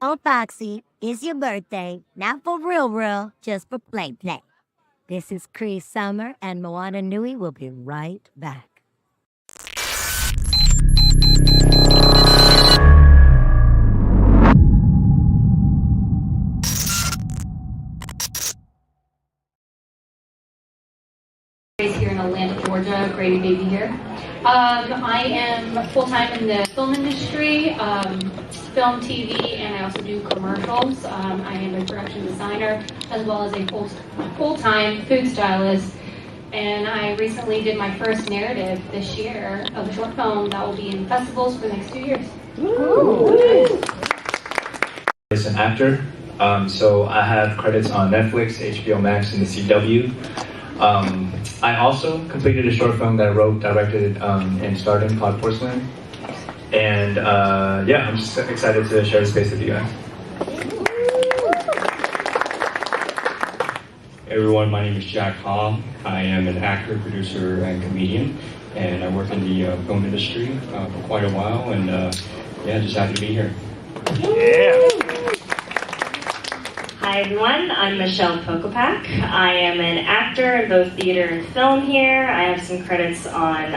on, Foxy. It's your birthday. Not for real, just for play. This is Cree Summer, and Moana Nui will be right back. Here in Atlanta, Georgia. Great to be here. I am full-time in the film industry, film, TV, and I also do commercials. I am a production designer as well as a full-time food stylist. And I recently did my first narrative this year of a short film that will be in festivals for the next 2 years. Ooh. As an actor, so I have credits on Netflix, HBO Max, and the CW. I also completed a short film that I wrote, directed, and starred in called Porcelain. And yeah, I'm just excited to share the space with you guys. Hey everyone, my name is Jack Ha. I am an actor, producer, and comedian, and I work in the film industry for quite a while, and yeah, just happy to be here. Yeah. Hi everyone, I'm Michelle Pokopak. I am an actor in both theater and film here. I have some credits on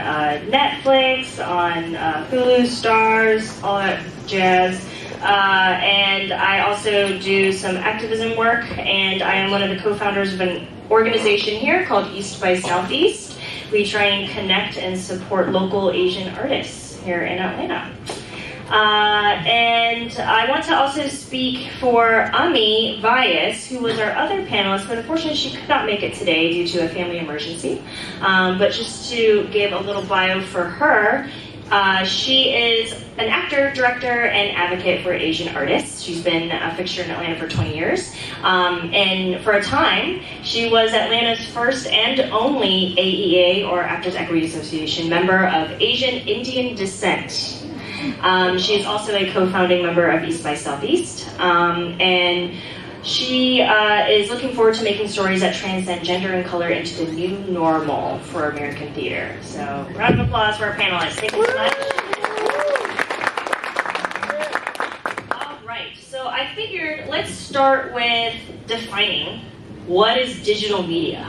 Netflix, on Hulu, Stars, all that jazz. And I also do some activism work, and I am one of the co-founders of an organization here called East by Southeast. We try and connect and support local Asian artists here in Atlanta. And I want to also speak for Ami Vyas, who was our other panelist, but unfortunately she could not make it today due to a family emergency. But just to give a little bio for her, she is an actor, director, and advocate for Asian artists. She's been a fixture in Atlanta for 20 years. And for a time, she was Atlanta's first and only AEA, or Actors Equity Association, member of Asian Indian descent. She is also a co-founding member of East by Southeast, and she is looking forward to making stories that transcend gender and color into the new normal for American theater. So, round of applause for our panelists. Thank you so much. All right, so I figured let's start with defining what is digital media.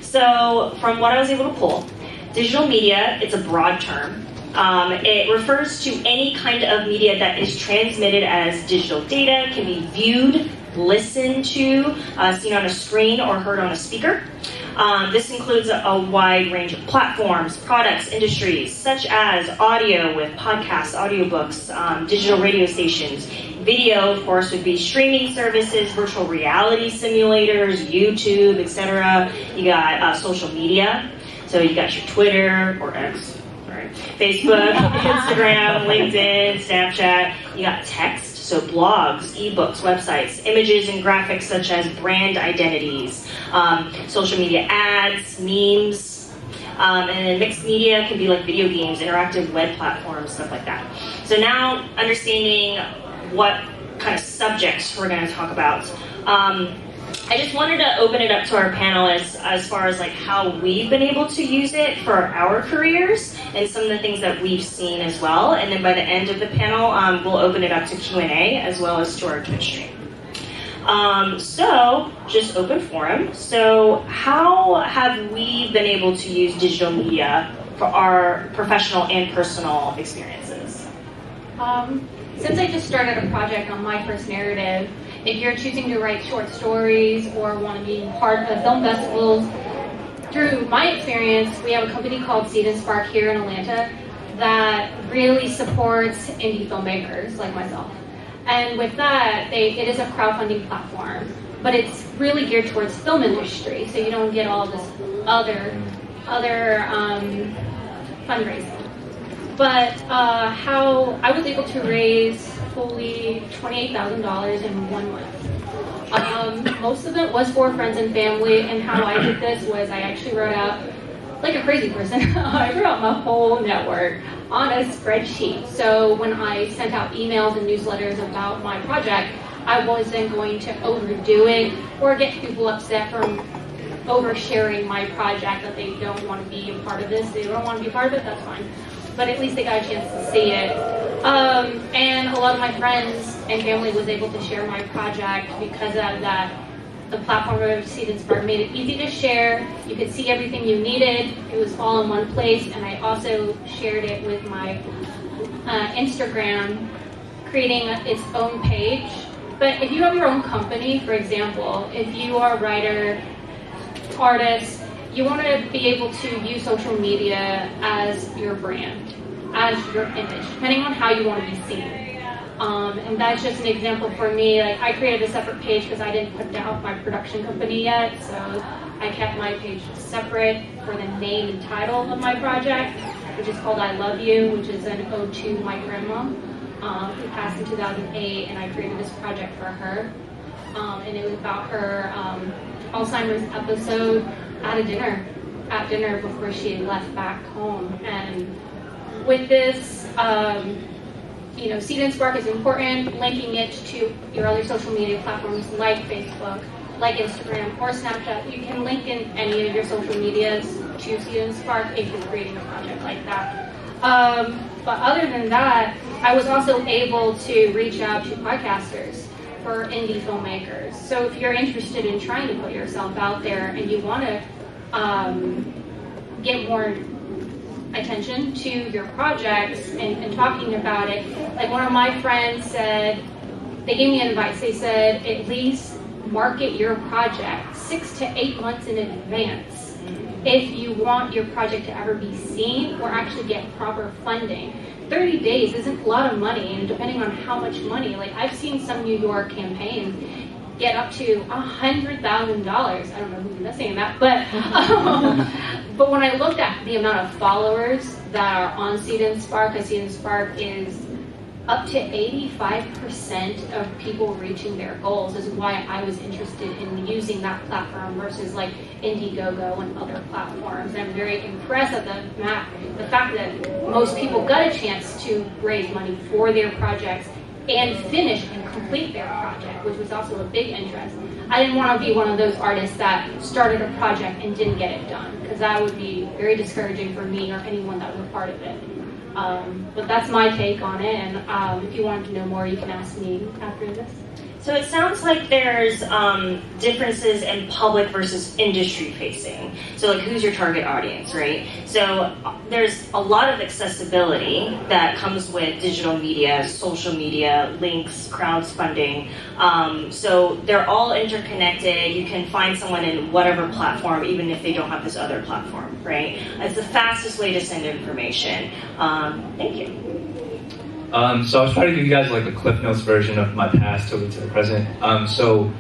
So, from what I was able to pull, digital media, it's a broad term. It refers to any kind of media that is transmitted as digital data, can be viewed, listened to, seen on a screen, or heard on a speaker. This includes a wide range of platforms, products, industries, such as audio with podcasts, audiobooks, digital radio stations. Video, of course, would be streaming services, virtual reality simulators, YouTube, etc. You got social media, so you got your Twitter, or X, Facebook, Instagram, LinkedIn, Snapchat. You got text, so blogs, ebooks, websites, images and graphics such as brand identities, social media ads, memes, and then mixed media can be like video games, interactive web platforms, stuff like that. So now understanding what kind of subjects we're going to talk about. I just wanted to open it up to our panelists as far as like how we've been able to use it for our careers and some of the things that we've seen as well. And then by the end of the panel, we'll open it up to Q&A as well as to our Twitch stream. So just open forum. So how have we been able to use digital media for our professional and personal experiences? Since I just started a project on my first narrative, if you're choosing to write short stories or want to be part of film festivals, through my experience, we have a company called Seed and Spark here in Atlanta that really supports indie filmmakers like myself. And with that, it is a crowdfunding platform, but it's really geared towards film industry, so you don't get all this other fundraising. But how I was able to raise fully $28,000 in 1 month. Most of it was for friends and family, and how I did this was I actually wrote out, like a crazy person, I wrote out my whole network on a spreadsheet. So when I sent out emails and newsletters about my project, I wasn't going to overdo it or get people upset from oversharing my project that they don't want to be a part of this. They don't want to be part of it, that's fine. But at least they got a chance to see it. And a lot of my friends and family was able to share my project because of that. The platform of Seed and Spark made it easy to share. You could see everything you needed. It was all in one place, and I also shared it with my Instagram, creating its own page. But if you have your own company, for example, if you are a writer, artist, you want to be able to use social media as your brand, as your image, depending on how you want to be seen. And that's just an example for me. Like, I created a separate page because I didn't put out my production company yet, so I kept my page separate for the name and title of my project, which is called I Love You, which is an ode to my grandma, who passed in 2008, and I created this project for her. And it was about her Alzheimer's episode at dinner before she left back home. And with this, Seed and Spark is important, linking it to your other social media platforms like Facebook, like Instagram, or Snapchat. You can link in any of your social medias to Seed and Spark if you're creating a project like that. But other than that, I was also able to reach out to podcasters for indie filmmakers. So if you're interested in trying to put yourself out there and you want to get more attention to your projects and talking about it, like one of my friends said, they gave me advice. They said, at least market your project 6 to 8 months in advance if you want your project to ever be seen or actually get proper funding. 30 days isn't a lot of money, and depending on how much money, like I've seen some New York campaigns get up to $100,000. I don't know who's missing that, but when I looked at the amount of followers that are on Seed and Spark, because Seed and Spark is up to 85% of people reaching their goals, is why I was interested in using that platform versus like Indiegogo and other platforms. I'm very impressed at the fact that most people got a chance to raise money for their projects and finish and complete their project, which was also a big interest. I didn't want to be one of those artists that started a project and didn't get it done, because that would be very discouraging for me or anyone that was a part of it. But that's my take on it, and if you wanted to know more, you can ask me after this. So it sounds like there's differences in public versus industry facing. So like, who's your target audience, right? So there's a lot of accessibility that comes with digital media, social media, links, crowdfunding. So they're all interconnected. You can find someone in whatever platform, even if they don't have this other platform, right? It's the fastest way to send information. Thank you. So I was trying to give you guys like a Cliff Notes version of my past to the present. So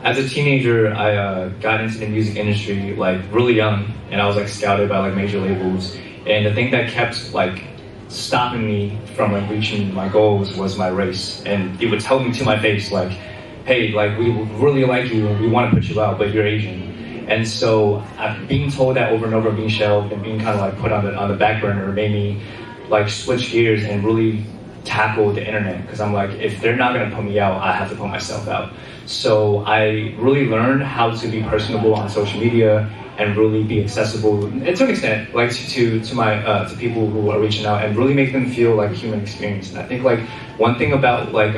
as a teenager, I got into the music industry like really young, and I was like scouted by like major labels. And the thing that kept like stopping me from like reaching my goals was my race. And it would tell me to my face like, hey, like we really like you and we want to put you out, but you're Asian. And so being told that over and over, being shelved and being kind of like put on the back burner made me like switch gears and really tackle the internet, because I'm like, if they're not going to put me out, I have to put myself out. So I really learned how to be personable on social media and really be accessible, and to an extent, like to people who are reaching out, and really make them feel like a human experience. And I think like one thing about like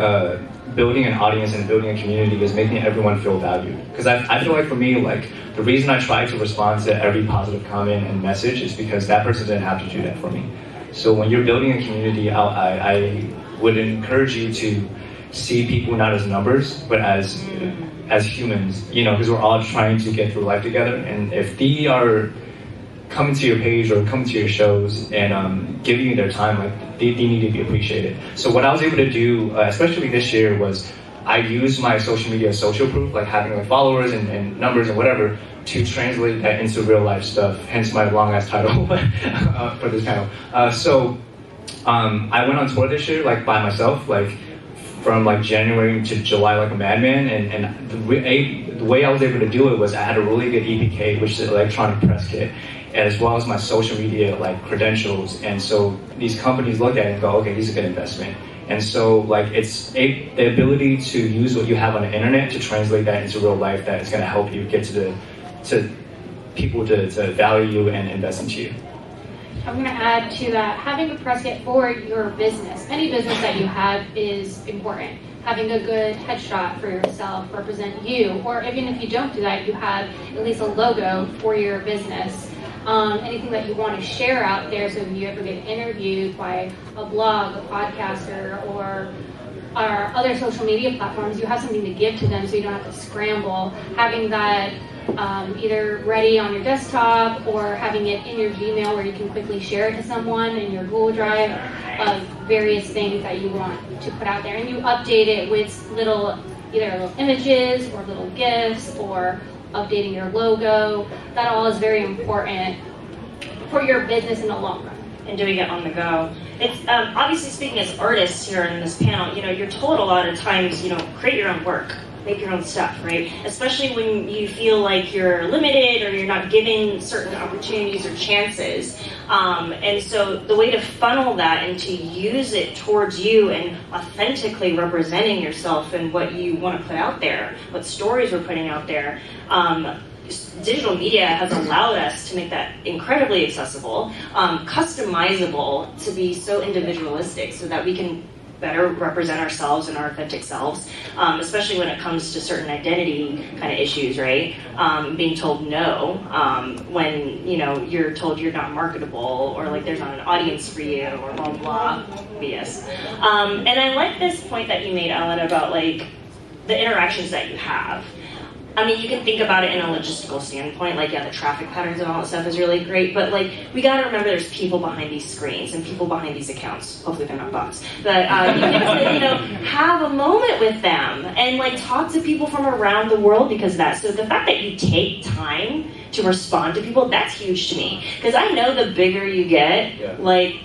building an audience and building a community is making everyone feel valued. Because I feel like for me, like the reason I try to respond to every positive comment and message is because that person didn't have to do that for me. So when you're building a community, I would encourage you to see people not as numbers, but as humans, you know, because we're all trying to get through life together. And if they are coming to your page or coming to your shows and giving you their time, like they need to be appreciated. So what I was able to do, especially this year, was I used my social media social proof, like having like followers and numbers and whatever, to translate that into real life stuff, hence my long ass title for this panel. I went on tour this year, like by myself, like from like January to July, like a madman. And the way I was able to do it was I had a really good EPK, which is an electronic press kit, as well as my social media like credentials. And so these companies look at it and go, okay, these are good investment. And so like it's the ability to use what you have on the internet to translate that into real life that is going to help you get to people to value you and invest into you. I'm going to add to that, having a press kit for your business, any business that you have is important. Having a good headshot for yourself, represent you, or even if you don't do that, you have at least a logo for your business. Anything that you want to share out there, so if you ever get interviewed by a blog, a podcaster, or other social media platforms, you have something to give to them so you don't have to scramble. Having that either ready on your desktop or having it in your Gmail where you can quickly share it to someone in your Google Drive of various things that you want to put out there. And you update it with either little images or little GIFs or updating your logo. That all is very important for your business in the long run. And doing it on the go. It's obviously, speaking as artists here in this panel, you're told a lot of times, create your own work, make your own stuff, right? Especially when you feel like you're limited or you're not given certain opportunities or chances. And so the way to funnel that and to use it towards you and authentically representing yourself and what you want to put out there, what stories we're putting out there, digital media has allowed us to make that incredibly accessible, customizable, to be so individualistic so that we can better represent ourselves and our authentic selves, especially when it comes to certain identity kind of issues, right? Being told no when you're told you're not marketable or like there's not an audience for you or blah blah BS. And I like this point that you made, Ellen, about like the interactions that you have. I mean, you can think about it in a logistical standpoint, like, yeah, the traffic patterns and all that stuff is really great, but, like, we gotta remember there's people behind these screens and people behind these accounts. Hopefully they're not bots. But you get to, have a moment with them and, like, talk to people from around the world because of that. So the fact that you take time to respond to people, that's huge to me. Because I know the bigger you get, like,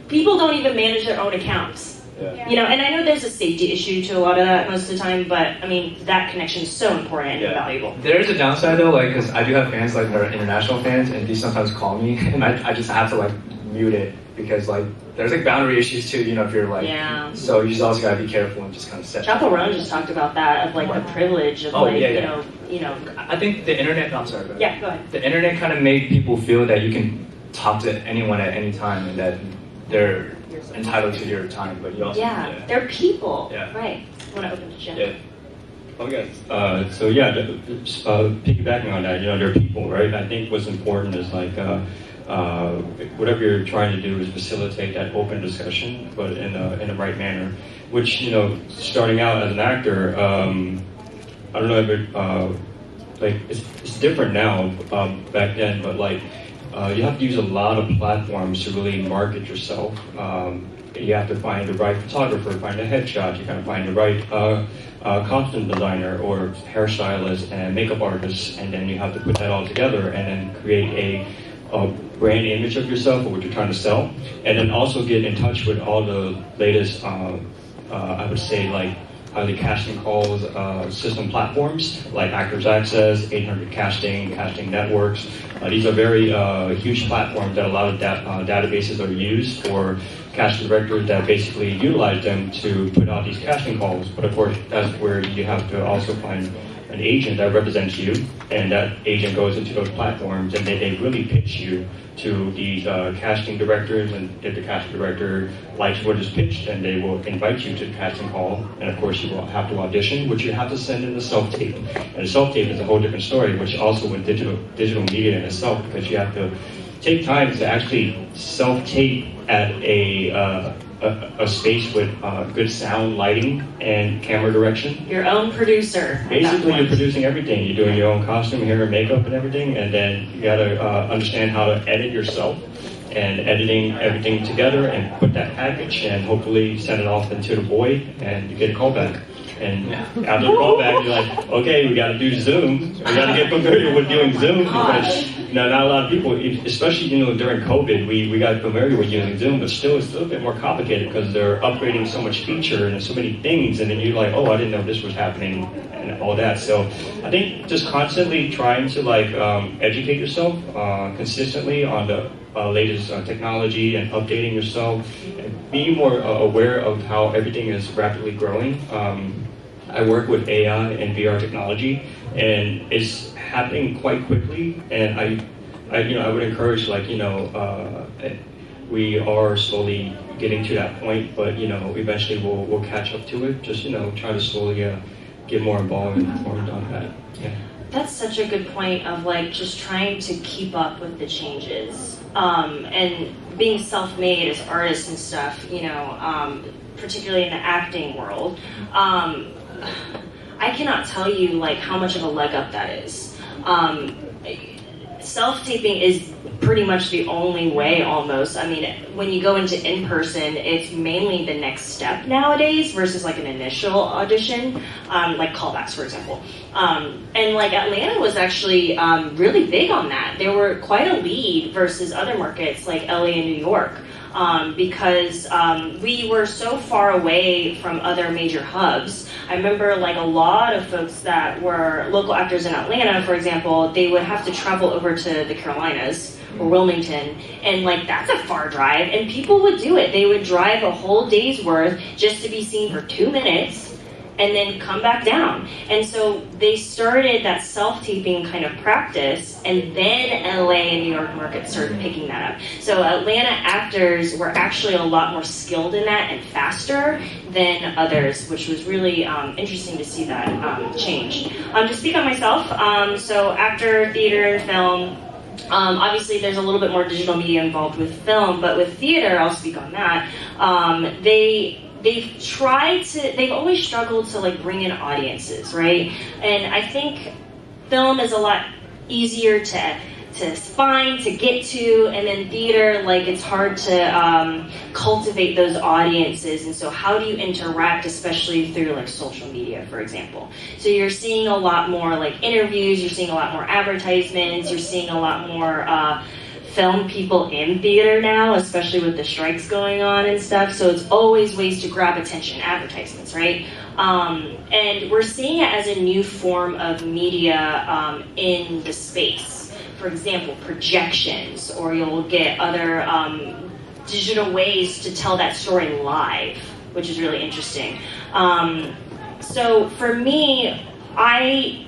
people don't even manage their own accounts. Yeah. And I know there's a safety issue to a lot of that most of the time, but I mean, that connection is so important and valuable. There is a downside though, like, because I do have fans like that are international fans, and these sometimes call me, and I just have to like mute it because like there's like boundary issues too, if you're like, so you just also gotta be careful and just kind of set. Chappell Roan just talked about that, of like the privilege of I think the internet. I'm sorry. Go ahead. The internet kind of made people feel that you can talk to anyone at any time, and that they're entitled to your time, but you also they're people. Right. I want to open to Jim. Okay. Piggybacking on that, they're people, right? I think what's important is like whatever you're trying to do is facilitate that open discussion, but in the right manner. Which starting out as an actor, I don't know if it's different now. Back then, but like. You have to use a lot of platforms to really market yourself. You have to find the right photographer, find a headshot, you gotta find the right costume designer or hairstylist and makeup artist, and then you have to put that all together and then create a brand image of yourself or what you're trying to sell, and then also get in touch with all the latest, I would say, like, the casting calls system platforms like Actors Access, 800 Casting Networks. These are very huge platforms that a lot of databases are used for casting directors that basically utilize them to put out these casting calls. But of course, that's where you have to also find an agent that represents you, and that agent goes into those platforms and they really pitch you to these casting directors, and if the casting director likes what is pitched, then they will invite you to the casting call, and of course you will have to audition, which you have to send in the self-tape. And the self-tape is a whole different story, which also with digital media in itself, because you have to take time to actually self-tape at a space with good sound, lighting, and camera direction. Your own producer. Basically, you're producing everything. You're doing your own costume, hair, and makeup, and everything. And then you gotta understand how to edit yourself, and editing everything together, and put that package, and hopefully send it off into the void, and you get a callback. And after the callback, you're like, okay, we got to do Zoom. We got to get familiar with doing Zoom because not a lot of people, especially during COVID, we got familiar with using Zoom, but still it's a little bit more complicated because they're upgrading so much feature and so many things, and then you're like, oh, I didn't know this was happening and all that. So I think just constantly trying to educate yourself consistently on the latest technology and updating yourself, and being more aware of how everything is rapidly growing. I work with AI and VR technology, and it's happening quite quickly, and I would encourage, we are slowly getting to that point, but eventually we'll catch up to it. Just try to slowly get more involved and informed on that. Yeah. That's such a good point of just trying to keep up with the changes, and being self-made as artists and stuff. Particularly in the acting world, I cannot tell you how much of a leg up that is. Self-taping is pretty much the only way almost. I mean, when you go into in-person, it's mainly the next step nowadays versus an initial audition, like callbacks, for example. And Atlanta was actually really big on that. They were quite a lead versus other markets like LA and New York. Because we were so far away from other major hubs. I remember a lot of folks that were local actors in Atlanta, for example, they would have to travel over to the Carolinas or Wilmington, and that's a far drive, and people would do it. They would drive a whole day's worth just to be seen for 2 minutes and then come back down. And so they started that self-taping kind of practice, and then LA and New York markets started picking that up. So Atlanta actors were actually a lot more skilled in that and faster than others, which was really interesting to see that change. To speak on myself, so actor, theater, and film, obviously there's a little bit more digital media involved with film, but with theater, I'll speak on that, they've always struggled to bring in audiences, right? And I think film is a lot easier to find, to get to, and then theater, it's hard to cultivate those audiences. And so how do you interact, especially through social media, for example? So you're seeing a lot more interviews, you're seeing a lot more advertisements, you're seeing a lot more film people in theater now, especially with the strikes going on and stuff. So it's always ways to grab attention, advertisements, right? And we're seeing it as a new form of media in the space. For example, projections, or you'll get other digital ways to tell that story live, which is really interesting. So for me, I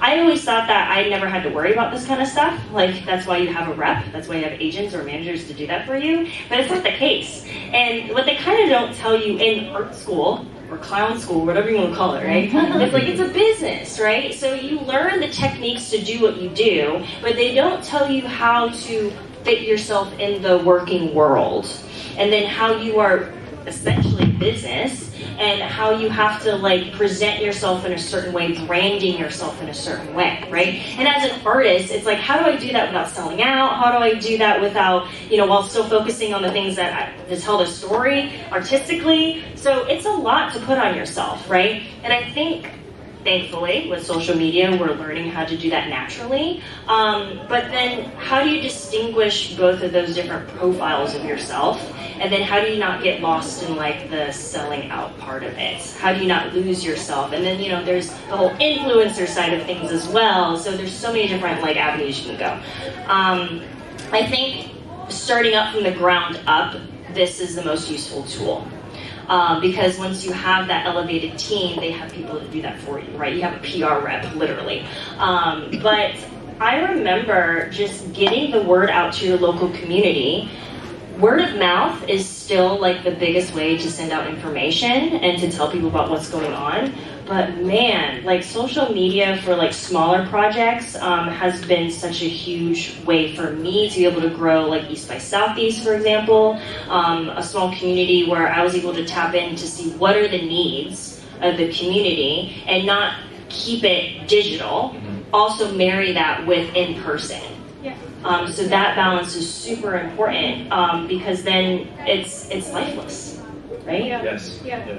always thought that I never had to worry about this kind of stuff. That's why you have a rep. That's why you have agents or managers to do that for you. But it's not the case. And what they kind of don't tell you in art school, or clown school, whatever you want to call it, right? It's a business, right? So you learn the techniques to do what you do, but they don't tell you how to fit yourself in the working world. And then how you are essentially business, and how you have to present yourself in a certain way, branding yourself in a certain way, right? And as an artist, it's how do I do that without selling out? How do I do that without, while still focusing on the things that tell the story artistically? So it's a lot to put on yourself, right? And I think, thankfully, with social media, we're learning how to do that naturally. But then how do you distinguish both of those different profiles of yourself? And then how do you not get lost in the selling out part of it? How do you not lose yourself? And then, there's the whole influencer side of things as well. So there's so many different avenues you can go. I think starting up from the ground up, this is the most useful tool. Because once you have that elevated team, they have people to do that for you, right? You have a PR rep, literally. But I remember just getting the word out to your local community. Word of mouth is still the biggest way to send out information and to tell people about what's going on. But man, social media for smaller projects has been such a huge way for me to be able to grow East by Southeast, for example, a small community where I was able to tap in to see what are the needs of the community and not keep it digital, also marry that with in person. Yeah. So that balance is super important because then it's lifeless, right? Yeah. Yes. Yeah.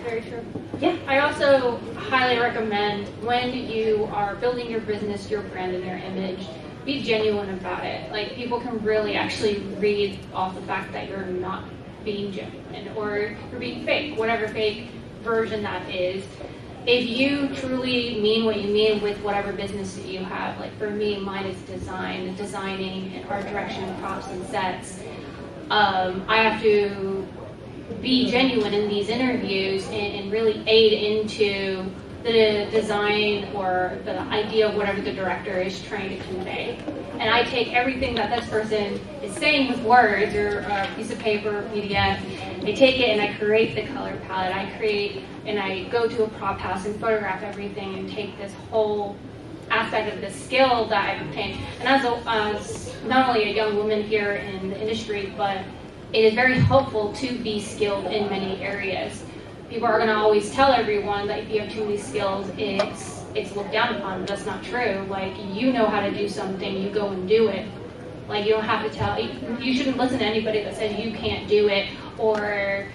Very true. Yeah. I also highly recommend when you are building your business, your brand, and your image, be genuine about it. People can really actually read off the fact that you're not being genuine or you're being fake, whatever fake version that is. If you truly mean what you mean with whatever business that you have, for me, mine is designing and art direction and props and sets. I have to be genuine in these interviews and really aid into the design or the idea of whatever the director is trying to convey. and I take everything that this person is saying with words or a piece of paper, PDF, I take it and I create the color palette. I go to a prop house and photograph everything and take this whole aspect of the skill that I've obtained. And as not only a young woman here in the industry, but it is very helpful to be skilled in many areas. People are going to always tell everyone that if you have too many skills, it's looked down upon, but that's not true. Like, you know how to do something, you go and do it. Like, you don't have to you shouldn't listen to anybody that says you can't do it, or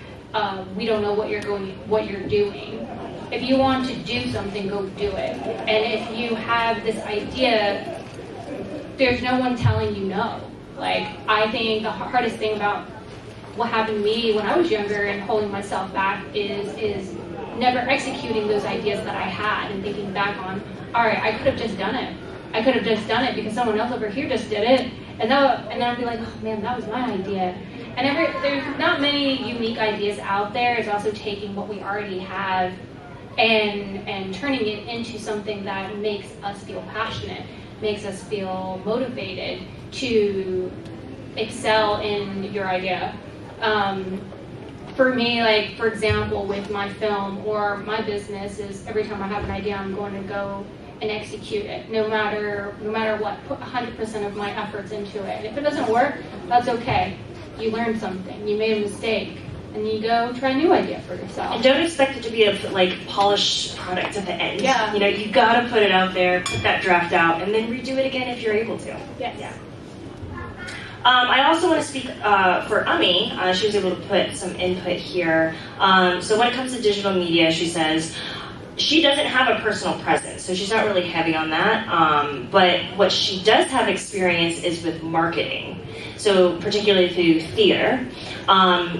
we don't know what you're doing. If you want to do something, go do it. And if you have this idea, there's no one telling you no. Like, I think the hardest thing about what happened to me when I was younger and holding myself back is never executing those ideas that I had and thinking back on, all right, I could have just done it. I could have just done it because someone else over here just did it. And then I'd be like, oh man, that was my idea. And there's not many unique ideas out there. It's also taking what we already have and turning it into something that makes us feel passionate, makes us feel motivated to excel in your idea. For me, like, for example, with my film or my business, is every time I have an idea, I'm going to go and execute it, no matter what, put 100% of my efforts into it. And if it doesn't work, that's okay. You learned something, you made a mistake, and you go try a new idea for yourself. And don't expect it to be a polished product at the end. Yeah. You gotta put it out there, put that draft out, and then redo it again if you're able to. Yes. Yeah. I also want to speak for Ami. She was able to put some input here. So when it comes to digital media, she says she doesn't have a personal presence, so she's not really heavy on that. But what she does have experience is with marketing. So particularly through theater.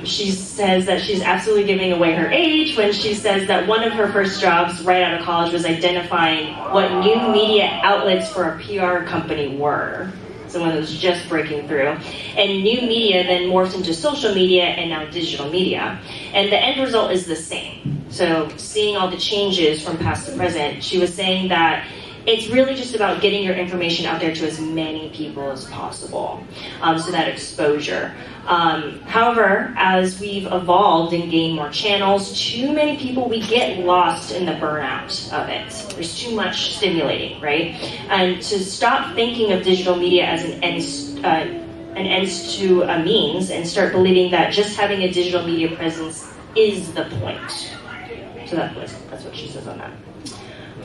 She says that she's absolutely giving away her age when she says that one of her first jobs right out of college was identifying what new media outlets for a PR company were. Someone that was just breaking through. And new media then morphed into social media and now digital media. And the end result is the same. So seeing all the changes from past to present, she was saying that it's really just about getting your information out there to as many people as possible. So that exposure. However, as we've evolved and gained more channels, too many people, we get lost in the burnout of it. There's too much stimulating, right? And to stop thinking of digital media as an ends to a means and start believing that just having a digital media presence is the point. So that's what she says on that.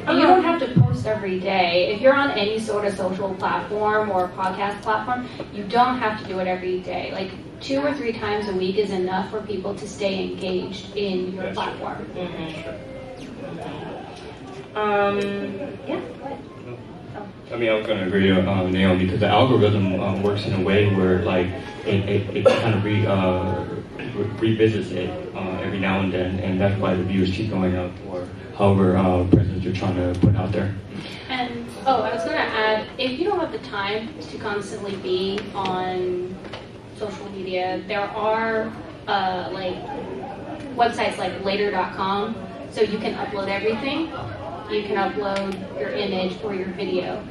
You don't have to post every day. If you're on any sort of social platform or podcast platform, you don't have to do it every day. Like 2 or 3 times a week is enough for people to stay engaged in your platform. Yeah. I mean, I was going to agree with Naomi, because the algorithm works in a way where, like, it kind of revisits it every now and then, and that's why the views keep going up, or however presence you're trying to put out there. And I was going to add, if you don't have the time to constantly be on social media, there are websites like later.com, so you can upload everything. You can upload your image or your video,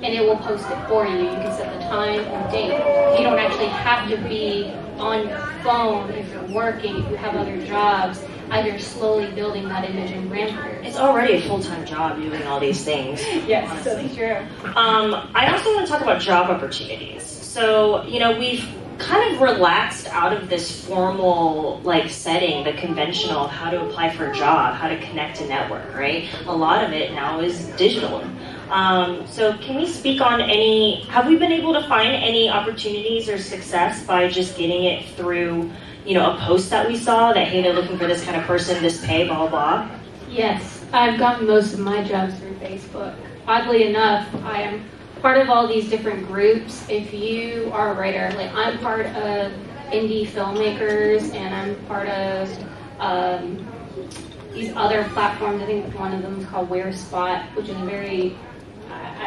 and it will post it for you. You can set the time and date. You don't actually have to be on your phone if you're working, if you have other jobs. Either slowly building that image and brand for yourself. It's already a full-time job doing all these things. Yes, honestly. that's true. I also want to talk about job opportunities. So, we've kind of relaxed out of this formal setting, the conventional, how to apply for a job, how to connect to network, right? A lot of it now is digital. So can we speak on have we been able to find any opportunities or success by just getting it through, a post that we saw that, hey, they're looking for this kind of person, this pay, blah, blah, blah? Yes, I've gotten most of my jobs through Facebook. Oddly enough, I am part of all these different groups. If you are a writer, I'm part of indie filmmakers, and I'm part of these other platforms. I think one of them is called Wear Spot, which is I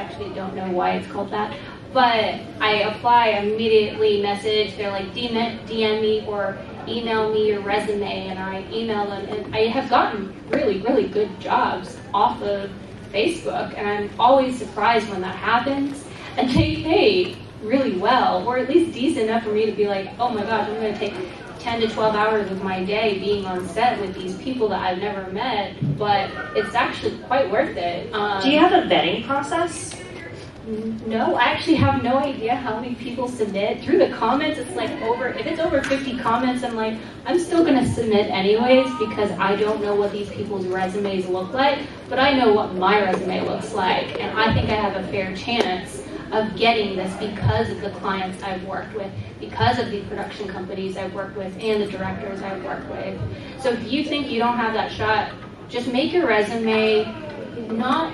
actually don't know why it's called that. But I apply, immediately message, they're like, DM me or email me your resume, and I email them. And I have gotten really, really good jobs off of Facebook, and I'm always surprised when that happens. and they pay really well, or at least decent enough for me to be like, oh my gosh, I'm going to take 10 to 12 hours of my day being on set with these people that I've never met, but it's actually quite worth it. Do you have a vetting process? No, I actually have no idea how many people submit. Through the comments, it's like if it's over 50 comments, I'm like, I'm still going to submit anyways because I don't know what these people's resumes look like, but I know what my resume looks like, and I think I have a fair chance of getting this because of the clients I've worked with, because of the production companies I've worked with, and the directors I've worked with. So if you think you don't have that shot, just make your resume not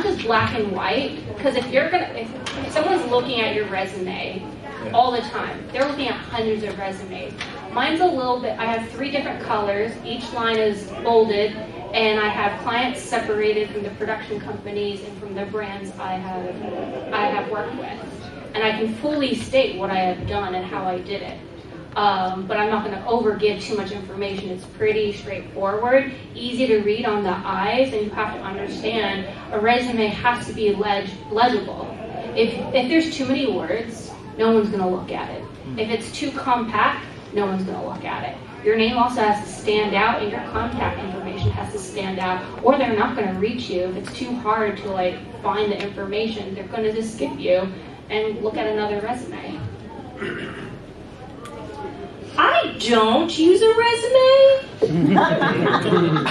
just black and white, because if someone's looking at your resume all the time, they're looking at hundreds of resumes. Mine's a little bit, I have 3 different colors, each line is bolded, and I have clients separated from the production companies and from the brands I have worked with. And I can fully state what I have done and how I did it. But I'm not going to overgive too much information. It's pretty straightforward, easy to read on the eyes, and you have to understand a resume has to be legible. If there's too many words, no one's going to look at it. If it's too compact, no one's going to look at it. Your name also has to stand out, and your contact information has to stand out, or they're not going to reach you. If it's too hard to find the information, they're going to just skip you and look at another resume. I don't use a resume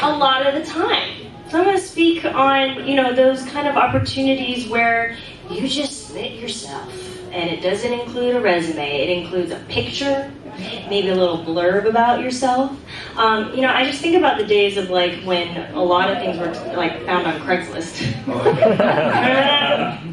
a lot of the time. So I'm going to speak on, those kind of opportunities where you just submit yourself, and it doesn't include a resume. It includes a picture, maybe a little blurb about yourself. I just think about the days of when a lot of things were found on Craigslist.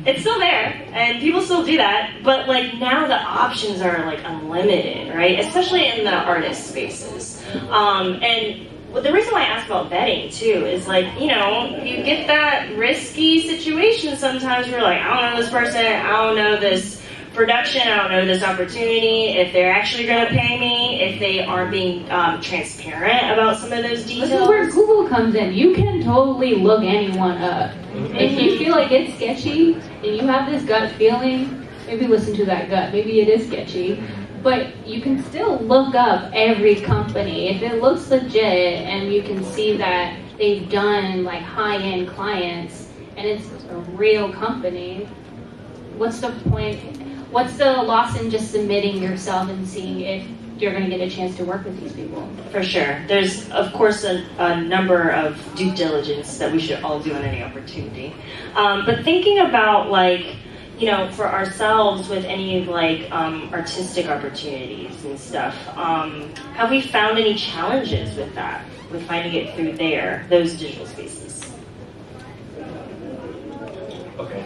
It's still there, and people still do that, but now the options are unlimited, right? Especially in the artist spaces. And the reason why I ask about vetting too is you get that risky situation sometimes where I don't know this person, I don't know this production, I don't know this opportunity, if they're actually going to pay me, if they aren't being transparent about some of those details. This is where Google comes in. You can totally look anyone up. If you feel like it's sketchy and you have this gut feeling, maybe listen to that gut. Maybe it is sketchy. But you can still look up every company. If it looks legit and you can see that they've done high-end clients and it's a real company, what's the point? What's the loss in just submitting yourself and seeing if you're going to get a chance to work with these people? For sure. There's, of course, a number of due diligence that we should all do on any opportunity. But thinking about, for ourselves with any artistic opportunities and stuff, have we found any challenges with that, with finding it through those digital spaces? Okay.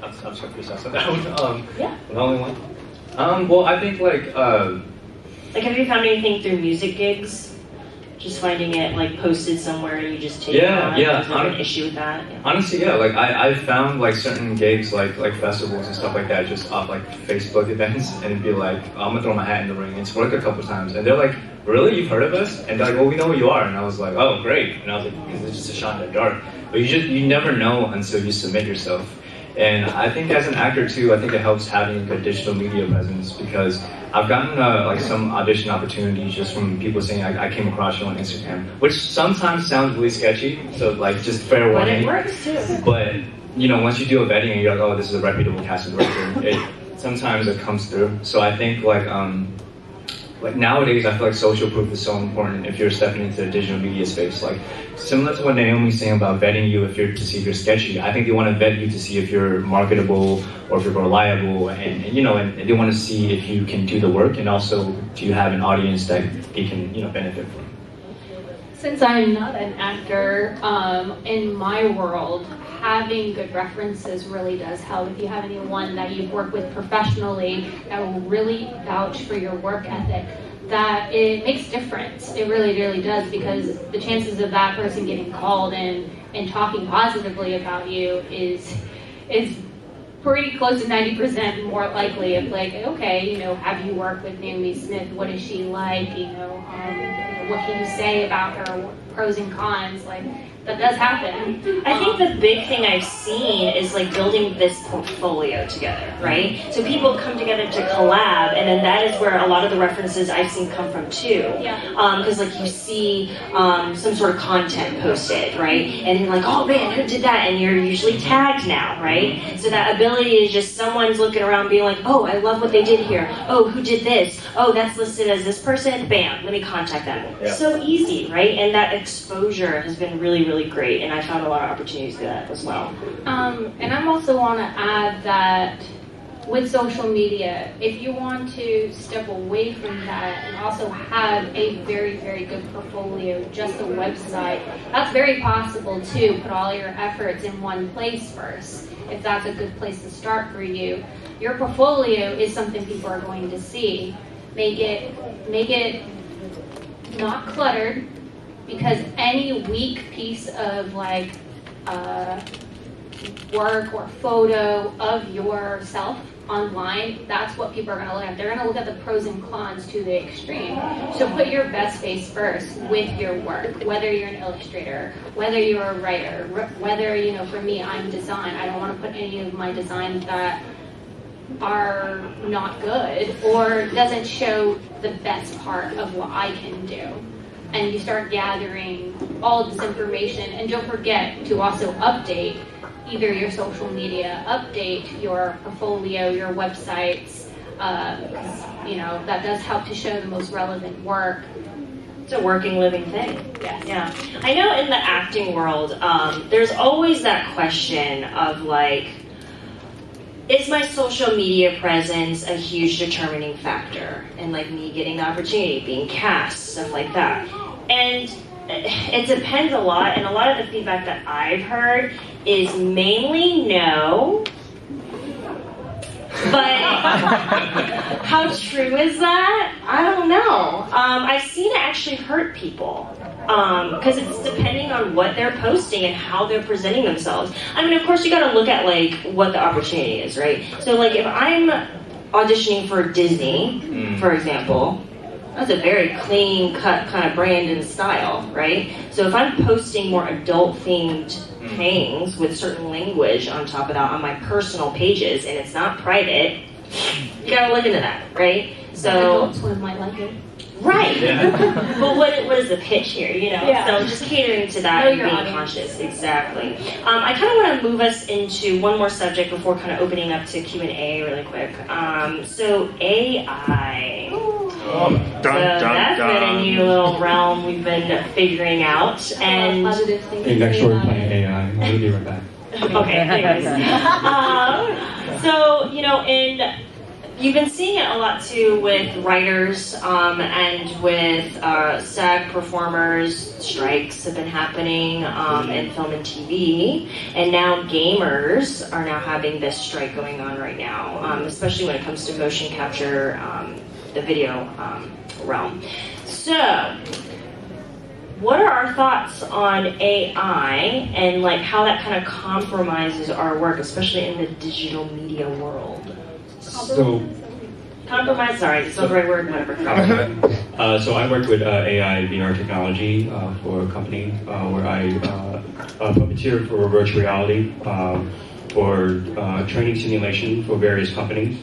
I'm just confused on that one. Yeah. The only one? Well, I think have you found anything through music gigs? Just finding it posted somewhere and you just take it on? Yeah. Is there an issue with that? Yeah. Honestly, yeah. I found certain gigs, like festivals and stuff like that, just off Facebook events, and it'd be I'm gonna throw my hat in the ring. It's worked a couple times, and they're like, "Really? You've heard of us?" And they're like, "Well, we know who you are." And I was like, "Oh, great." And I was like, "It's just a shot in the dark." But you never know until you submit yourself. And I think as an actor too, I think it helps having a digital media presence, because I've gotten some audition opportunities just from people saying I came across you on Instagram, which sometimes sounds really sketchy. So just fair warning. But it works too. But once you do a vetting and you're like, oh, this is a reputable casting director, sometimes it comes through. So I think nowadays, I feel like social proof is so important if you're stepping into the digital media space. Similar to what Naomi's saying about vetting you to see if you're sketchy, I think they want to vet you to see if you're marketable or if you're reliable, and they want to see if you can do the work, and also do you have an audience that they can benefit from. Since I'm not an actor, in my world, having good references really does help. If you have anyone that you've worked with professionally that will really vouch for your work ethic, that it makes a difference. It really, really does, because the chances of that person getting called and talking positively about you is pretty close to 90% more likely of okay, have you worked with Naomi Smith? What is she like? What can you say about her, pros and cons? that does happen. I think the big thing I've seen is like building this portfolio together, right? So people come together to collab, and then that is where a lot of the references I've seen come from too. Yeah. Because like you see some sort of content posted, right? And you're like, oh man, who did that? And you're usually tagged now, right? So that ability is just someone's looking around being like, oh, I love what they did here. Oh, who did this? Oh, that's listed as this person. Bam, let me contact them. Yeah. So easy, right? And that exposure has been really, really great, and I found a lot of opportunities for that as well. And I also want to add that with social media, if you want to step away from that and also have a very, very good portfolio, just a website, that's very possible too. Put all your efforts in one place first, if that's a good place to start for you. Your portfolio is something people are going to see. Make it not cluttered, because any weak piece of like work or photo of yourself online, that's what people are going to look at. They're going to look at the pros and cons to the extreme. So put your best face first with your work, whether you're an illustrator, whether you're a writer, whether, you know, for me, I'm design. I don't want to put any of my designs that are not good or doesn't show the best part of what I can do. And you start gathering all this information, and don't forget to also update either your social media, update your portfolio, your websites, because, you know, that does help to show the most relevant work. It's a working, living thing. Yes. Yeah. I know in the acting world, there's always that question of like, is my social media presence a huge determining factor in like me getting the opportunity, being cast, stuff like that? And it depends a lot, and a lot of the feedback that I've heard is mainly no. But how true is that? I don't know. I've seen it actually hurt people. Because it's depending on what they're posting and how they're presenting themselves. I mean, of course, you gotta look at like what the opportunity is, right? So like if I'm auditioning for Disney, for example, that's a very clean cut kind of brand and style, right? So if I'm posting more adult themed things with certain language on top of that on my personal pages and it's not private, you gotta look into that, right? So Adult Swim might like it. right. Yeah. But what is the pitch here, you know? Yeah. So just catering to that Know and your being audience. conscious. Exactly. I kind of want to move us into one more subject before kind of opening up to Q&A really quick. So AI. So that's been a new little realm we've been figuring out. And Positive things Hey, to next say door we're about playing it. AI. I'll be right back. okay, anyways. So, you know, you've been seeing it a lot too with writers and with SAG performers. Strikes have been happening in film and TV, and now gamers are now having this strike going on right now, especially when it comes to motion capture, the video realm. So, what are our thoughts on AI and like how that kind of compromises our work, especially in the digital media world? So, Compromise, sorry, it's not the right word, whatever. so I work with AI VR technology for a company where I puppeteer for virtual reality for training simulation for various companies,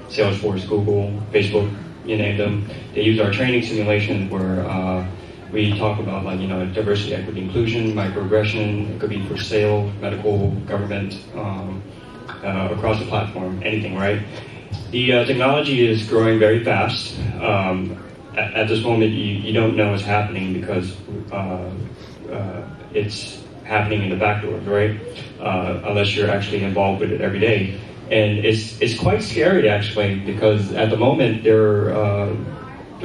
Salesforce, Google, Facebook, you name them. They use our training simulation where we talk about like, you know, diversity, equity, inclusion, microaggression. It could be for sale, medical, government, across the platform, anything, right? The technology is growing very fast. At this moment, you don't know what's happening because it's happening in the back doors, right? Unless you're actually involved with it every day. And it's quite scary, actually, because at the moment, the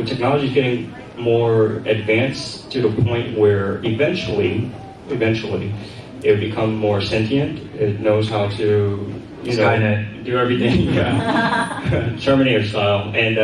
technology is getting more advanced to the point where eventually, it will become more sentient. It knows how to, Skynet. do everything, yeah. Terminator style. And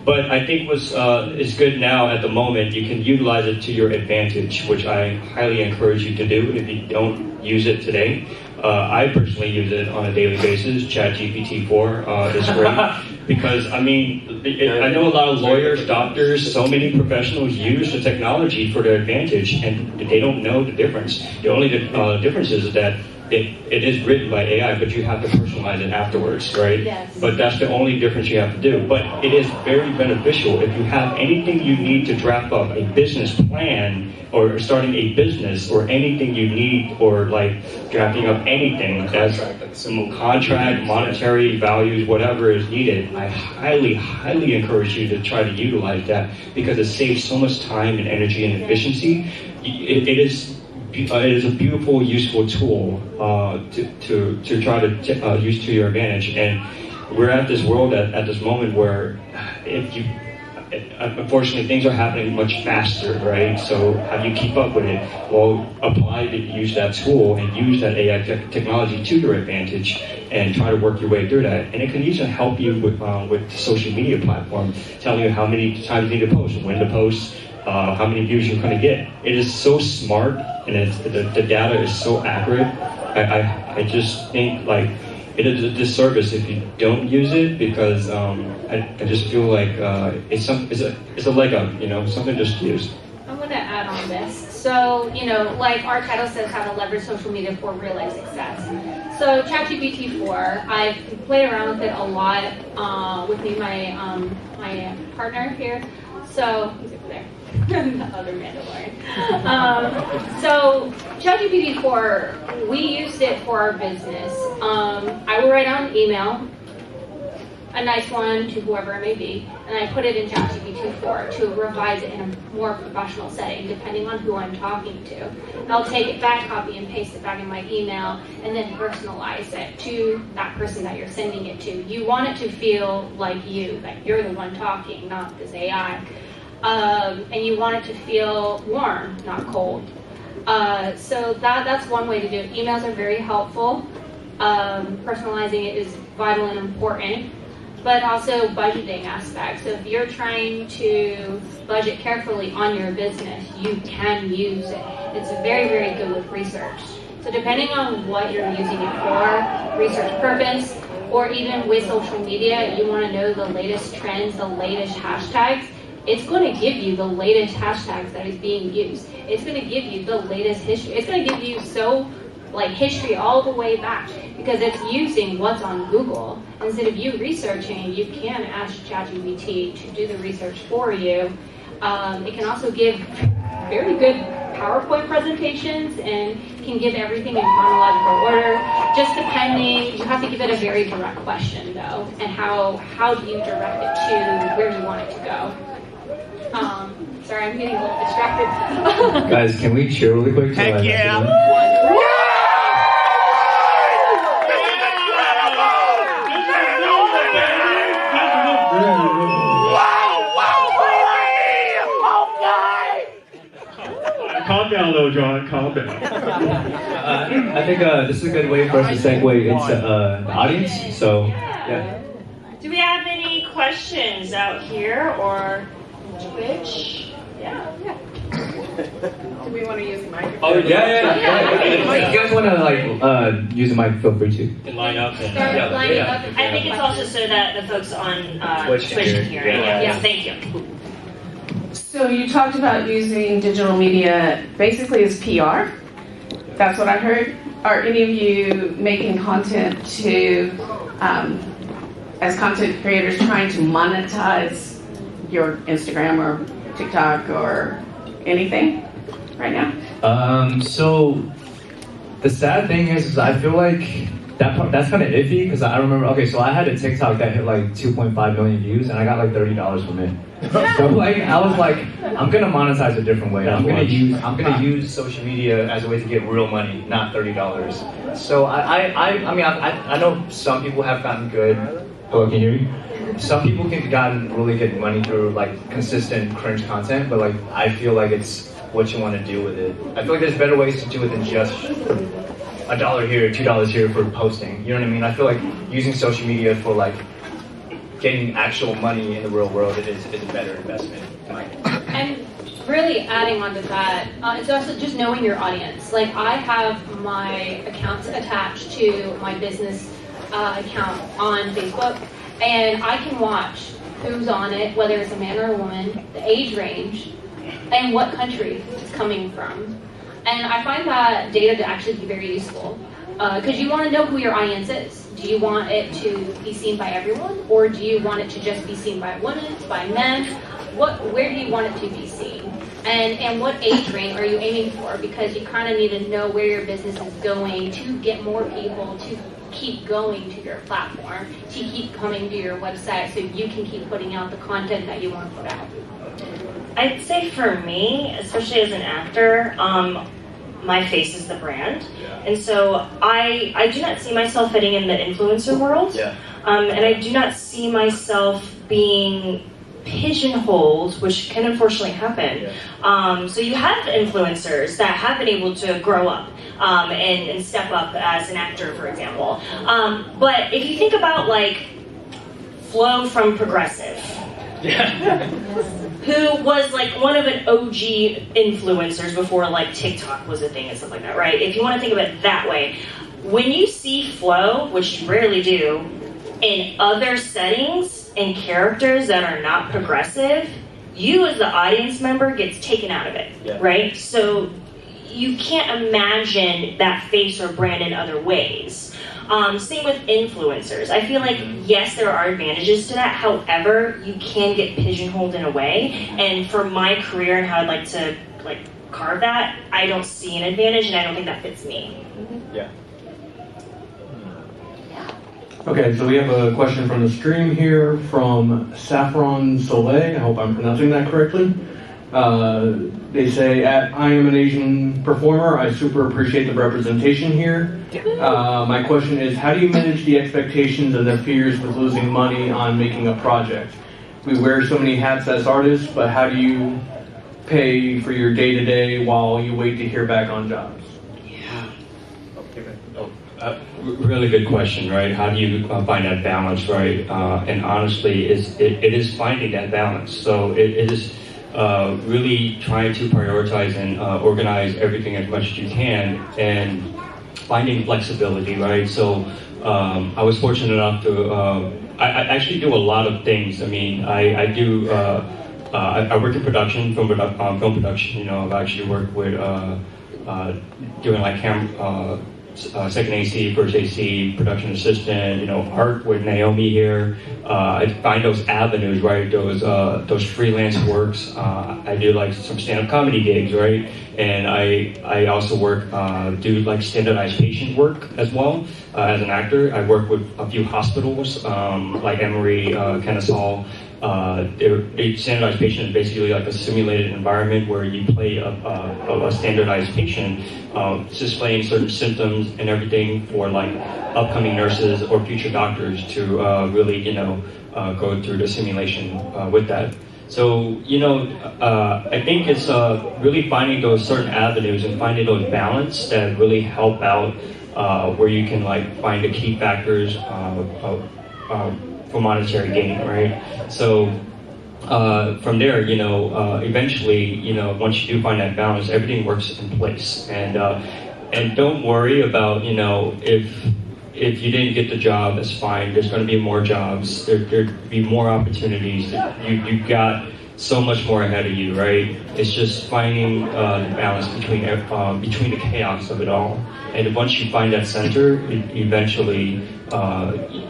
but I think what's is good now at the moment, you can utilize it to your advantage, which I highly encourage you to do if you don't use it today. I personally use it on a daily basis. ChatGPT 4 is great. Because, I mean, I know a lot of lawyers, doctors, so many professionals use the technology for their advantage, and they don't know the difference. The only difference is that it is written by AI, but you have to personalize it afterwards, right? Yes. But that's the only difference you have to do. But it is very beneficial if you have anything you need to draft up a business plan or starting a business or anything you need, or like drafting up anything that's some contract, monetary values, whatever is needed. I highly encourage you to try to utilize that because it saves so much time and energy and efficiency. It is a beautiful, useful tool to try to use to your advantage. And we're at this world at this moment where unfortunately things are happening much faster, right? So how do you keep up with it? Well, use that tool and use that AI technology to your advantage and try to work your way through that. And it can even help you with the social media platform, telling you how many times you need to post, when to post, how many views you're going to get. It is so smart, and the data is so accurate. I just think like it is a disservice if you don't use it, because I just feel like it's a leg up, something just to use. I'm going to add on this. So, like our title says, how to leverage social media for real life success. So ChatGPT 4, I've played around with it a lot with me, my partner here. So he's over there. The other Mandalorian. So ChatGPT 4, we used it for our business. I will write out an email, a nice one to whoever it may be, and I put it in ChatGPT 4 to revise it in a more professional setting, depending on who I'm talking to. I'll take it back, copy and paste it back in my email, and then personalize it to that person that you're sending it to. You want it to feel like you, that you're the one talking, not this AI. And you want it to feel warm, not cold. So that's one way to do it. Emails are very helpful. Personalizing it is vital and important, but also budgeting aspects. So if you're trying to budget carefully on your business, you can use it. It's very, very good with research. So depending on what you're using it for, research purpose, or even with social media, you want to know the latest trends, the latest hashtags, it's going to give you the latest hashtags that is being used. It's going to give you the latest history. It's going to give you history all the way back, because it's using what's on Google. Instead of you researching, you can ask ChatGPT to do the research for you. It can also give very good PowerPoint presentations and can give everything in chronological order. Just depending, you have to give it a very direct question though, and how do you direct it to where you want it to go. Sorry, I'm getting a little distracted. Guys, can we cheer really quick? Heck yeah! Calm down, little John. Calm down. I think this is a good way for us to segue into the audience. So, yeah. Do we have any questions out here or Twitch? Yeah. Do we want to use the microphone? Oh yeah. If you guys want to use the mic, feel free to. You can line up and Start lining up. I think it's also so that the folks on Twitch can hear it. Yeah. Yes, thank you. So you talked about using digital media basically as PR. That's what I heard. Are any of you making content as content creators, trying to monetize your Instagram or TikTok or anything right now? So the sad thing is I feel like that's kind of iffy, because I remember, so I had a TikTok that hit 2.5 million views and I got $30 from it. So I was like, I'm gonna monetize a different way. I'm gonna use social media as a way to get real money, not $30. So I know some people have gotten good. Hello, can you hear me? Some people can gotten really good money through consistent cringe content, but I feel like it's what you want to do with it. I feel like there's better ways to do it than just $1 here, $2 here for posting. You know what I mean? I feel like using social media for getting actual money in the real world is a better investment. And really adding on to that, it's also just knowing your audience. I have my accounts attached to my business account on Facebook, and I can watch who's on it, whether it's a man or a woman, the age range, and what country it's coming from. And I find that data to actually be very useful because you want to know who your audience is. Do you want it to be seen by everyone, or do you want it to just be seen by women, by men? Where do you want it to be seen? And what age range are you aiming for? Because you kind of need to know where your business is going to get more people to keep going to your platform, to keep coming to your website so you can keep putting out the content that you want to put out. I'd say for me, especially as an actor, my face is the brand. Yeah. And so I do not see myself fitting in the influencer world. Yeah. And I do not see myself being pigeonholed, which can unfortunately happen. Yeah. So you have influencers that have been able to grow up and step up as an actor, for example. But if you think about like Flo from Progressive, who was like one of an OG influencers before like TikTok was a thing and stuff like that, right? If you want to think of it that way, when you see Flo, which you rarely do, in other settings and characters that are not progressive, you as the audience member gets taken out of it, right? So you can't imagine that face or brand in other ways. Same with influencers. I feel like, yes, there are advantages to that. However, you can get pigeonholed in a way. And for my career and how I'd like to like carve that, I don't see an advantage, and I don't think that fits me. Yeah. Okay, so we have a question from the stream here from Saffron Soleil. I hope I'm pronouncing that correctly. They say, I am an Asian performer. I super appreciate the representation here. My question is, how do you manage the expectations and the fears with losing money on making a project? We wear so many hats as artists, but how do you pay for your day-to-day while you wait to hear back on jobs? Really good question, right? How do you find that balance, right? And honestly, it is finding that balance. So it is really trying to prioritize and organize everything as much as you can, and finding flexibility, right? So I was fortunate enough to, I actually do a lot of things. I mean, I do, I work in production, film production. You know, I've actually worked with doing like second AC, first AC, production assistant, you know, art with Naomi here. I find those avenues, right? Those freelance works. I do like some stand-up comedy gigs, right? And I also work, do like standardized patient work as well. As an actor, I work with a few hospitals, like Emory, Kennesaw. A standardized patient is basically like a simulated environment where you play a standardized patient, displaying certain symptoms and everything for like upcoming nurses or future doctors to really, you know, go through the simulation with that. So, you know, I think it's really finding those certain avenues and finding those balance that really help out where you can like find the key factors for monetary gain, right? So from there, you know, eventually, you know, once you do find that balance, everything works in place. And don't worry about, you know, if you didn't get the job, that's fine. There's going to be more jobs. There'd be more opportunities. You got so much more ahead of you, right? It's just finding the balance between the chaos of it all. And once you find that center, eventually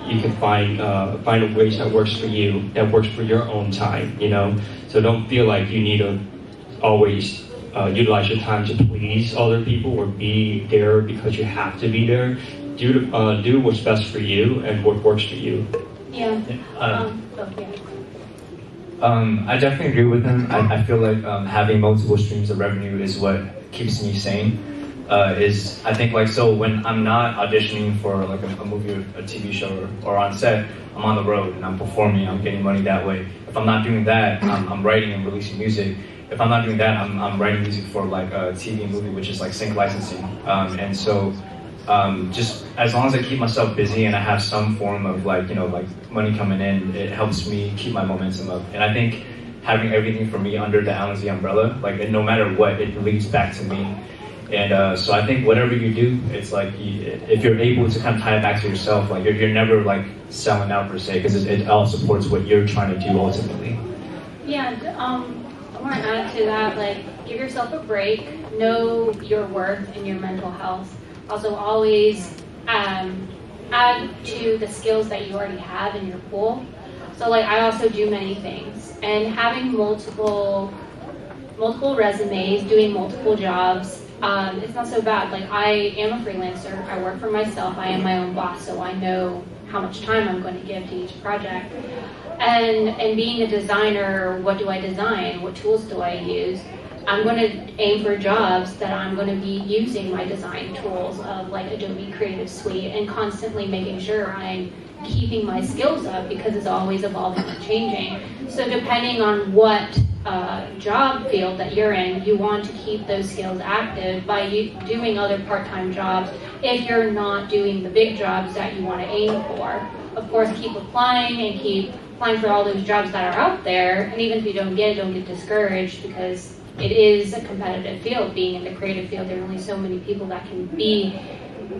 you can find ways that works for you, that works for your own time, you know? So don't feel like you need to always utilize your time to please other people or be there because you have to be there. Do what's best for you and what works for you. Yeah. I definitely agree with him. I feel like having multiple streams of revenue is what keeps me sane. I think like, so when I'm not auditioning for like a movie or a TV show or on set, I'm on the road and I'm performing, I'm getting money that way. If I'm not doing that, I'm writing and releasing music. If I'm not doing that, I'm writing music for like a TV and movie, which is like sync licensing. And so just as long as I keep myself busy and I have some form of like, you know, like money coming in, it helps me keep my momentum up. And I think having everything for me under the Allen Z umbrella, like no matter what, it leads back to me. And so I think whatever you do, it's like if you're able to kind of tie it back to yourself, like you're never like selling out per se, because it all supports what you're trying to do ultimately. Yeah, I want to add to that, like, give yourself a break, know your worth and your mental health. Also, always add to the skills that you already have in your pool. So, like, I also do many things, and having multiple resumes, doing multiple jobs, it's not so bad. Like, I am a freelancer. I work for myself. I am my own boss, so I know how much time I'm going to give to each project. And being a designer, what do I design? What tools do I use? I'm going to aim for jobs that I'm going to be using my design tools of like Adobe Creative Suite and constantly making sure I'm keeping my skills up because it's always evolving and changing. So depending on what job field that you're in, you want to keep those skills active by doing other part-time jobs if you're not doing the big jobs that you want to aim for. Of course, keep applying and keep applying for all those jobs that are out there, and even if you don't get discouraged, because it is a competitive field. Being in the creative field, there are only so many people that can be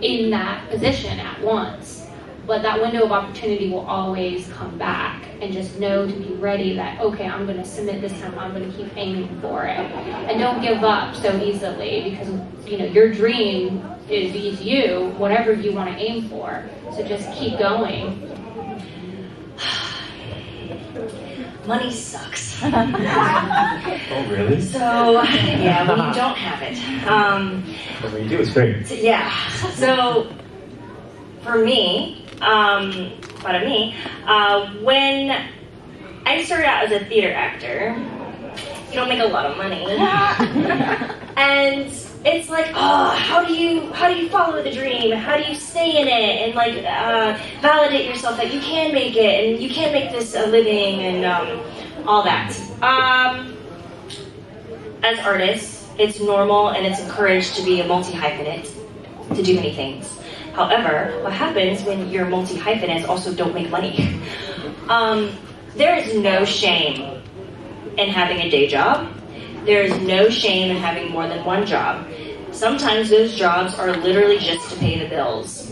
in that position at once. But that window of opportunity will always come back, and just know to be ready that, okay, I'm going to submit this time, I'm going to keep aiming for it. And don't give up so easily, because your dream is you, whatever you want to aim for. So just keep going. Money sucks. Oh, really? So, yeah, when you don't have it. But when you do, it's great. So, for me, when I started out as a theater actor, you don't make a lot of money. And it's like, how do you follow the dream? How do you stay in it and like validate yourself that you can make it and you can make this a living and all that. As artists, it's normal and it's encouraged to be a multi-hyphenate, to do many things. However, what happens when you're multi-hyphenates also don't make money? There is no shame in having a day job. There is no shame in having more than one job. Sometimes those jobs are literally just to pay the bills.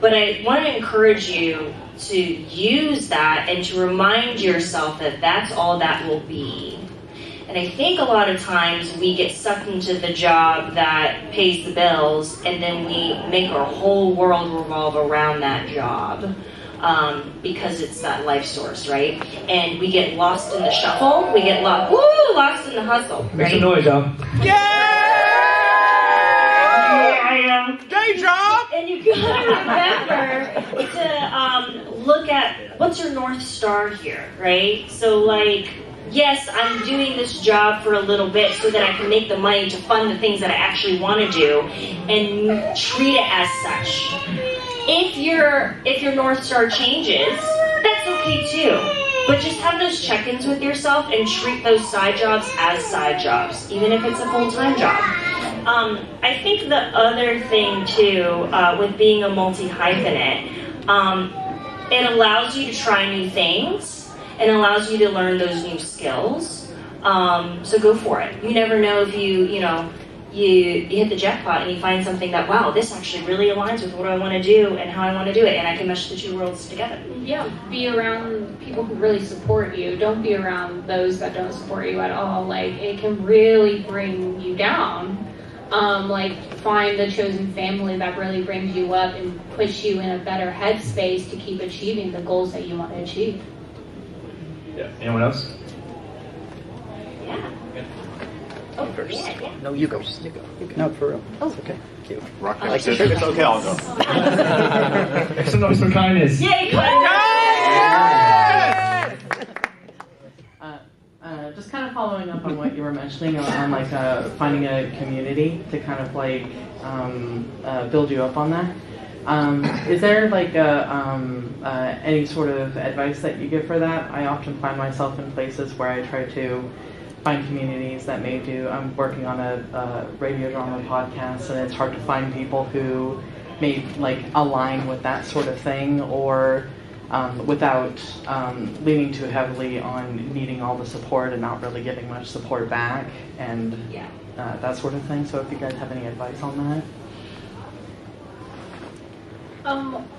But I want to encourage you to use that and to remind yourself that that's all that will be. And I think a lot of times we get sucked into the job that pays the bills, and then we make our whole world revolve around that job. Because it's that life source, right? And we get lost in the shuffle. We get lost in the hustle, right? Make some noise, y'all. Yeah! Day job! And you gotta remember to look at what's your North Star here, right? So like, yes, I'm doing this job for a little bit so that I can make the money to fund the things that I actually want to do, and treat it as such. If your North Star changes, that's okay too. But just have those check-ins with yourself and treat those side jobs as side jobs, even if it's a full-time job. I think the other thing too, with being a multi-hyphenate, it allows you to try new things and allows you to learn those new skills. So go for it. You never know if you hit the jackpot and you find something that, wow, this actually really aligns with what I want to do and how I want to do it, and I can mesh the two worlds together. Yeah, be around people who really support you. Don't be around those that don't support you at all. Like, it can really bring you down. Find the chosen family that really brings you up and puts you in a better headspace to keep achieving the goals that you want to achieve. Yeah. Anyone else? Yeah. Oh, first. Yeah. No, you go. No, for real. Oh, it's okay. Cute. Rock, paper, scissors. It's okay, I'll go. Make some noise for kindness. Yay, kindness! Just kind of following up on what you were mentioning on finding a community to kind of build you up on that. Is there any sort of advice that you give for that? I often find myself in places where I try to find communities that I'm working on a radio drama podcast, and it's hard to find people who may align with that sort of thing, or without leaning too heavily on needing all the support and not really getting much support back, and that sort of thing. So if you guys have any advice on that.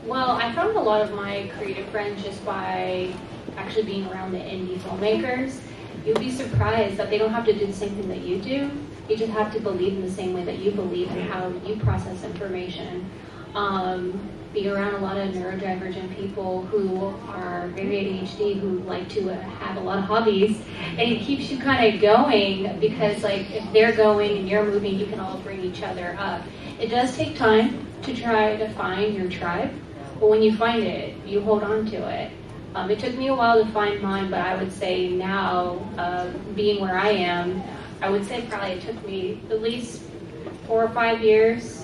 Well, I found a lot of my creative friends just by actually being around the indie filmmakers. You'll be surprised that they don't have to do the same thing that you do. You just have to believe in the same way that you believe in how you process information. Be around a lot of neurodivergent people who are very ADHD, who like to have a lot of hobbies, and it keeps you kind of going, because like if they're going and you're moving, you can all bring each other up. It does take time to try to find your tribe, but when you find it, you hold on to it. It took me a while to find mine, but I would say now, being where I am, I would say probably it took me at least 4 or 5 years